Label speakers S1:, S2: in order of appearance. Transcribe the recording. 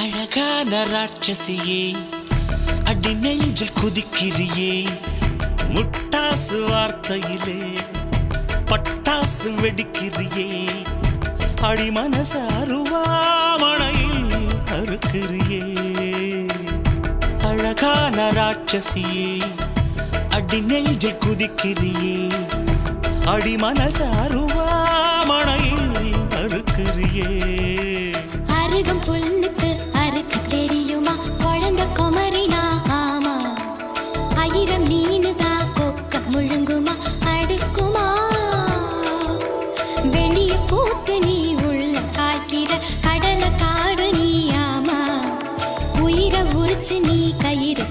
S1: அழகான ராட்சசியே அடி நெஞ்சில் குதிக்கிறியே முட்டாசு வார்த்தையிலே பட்டாசு வெடிக்கிறியே அடி மனசு அருவாமணையில் அறுக்கிறியே அழகான ராட்சசியே அடி நெஞ்சில் குதிக்கிறியே அடி மனசு அருவாமணையில் அறுக்கிறியே
S2: அருகம் புல்லுக்கு அறுக்க தெரியுமா குழந்தை குமரினா ஆமா ஆயிரம் மீனுதா கொக்க முழுங்குமா அடுக்குமா வெளிய பூத்து நீ உள்ள காய்க்கிற கடலை காடு நீ ஆமா உயிரை உரிச்சு நீ கயிறு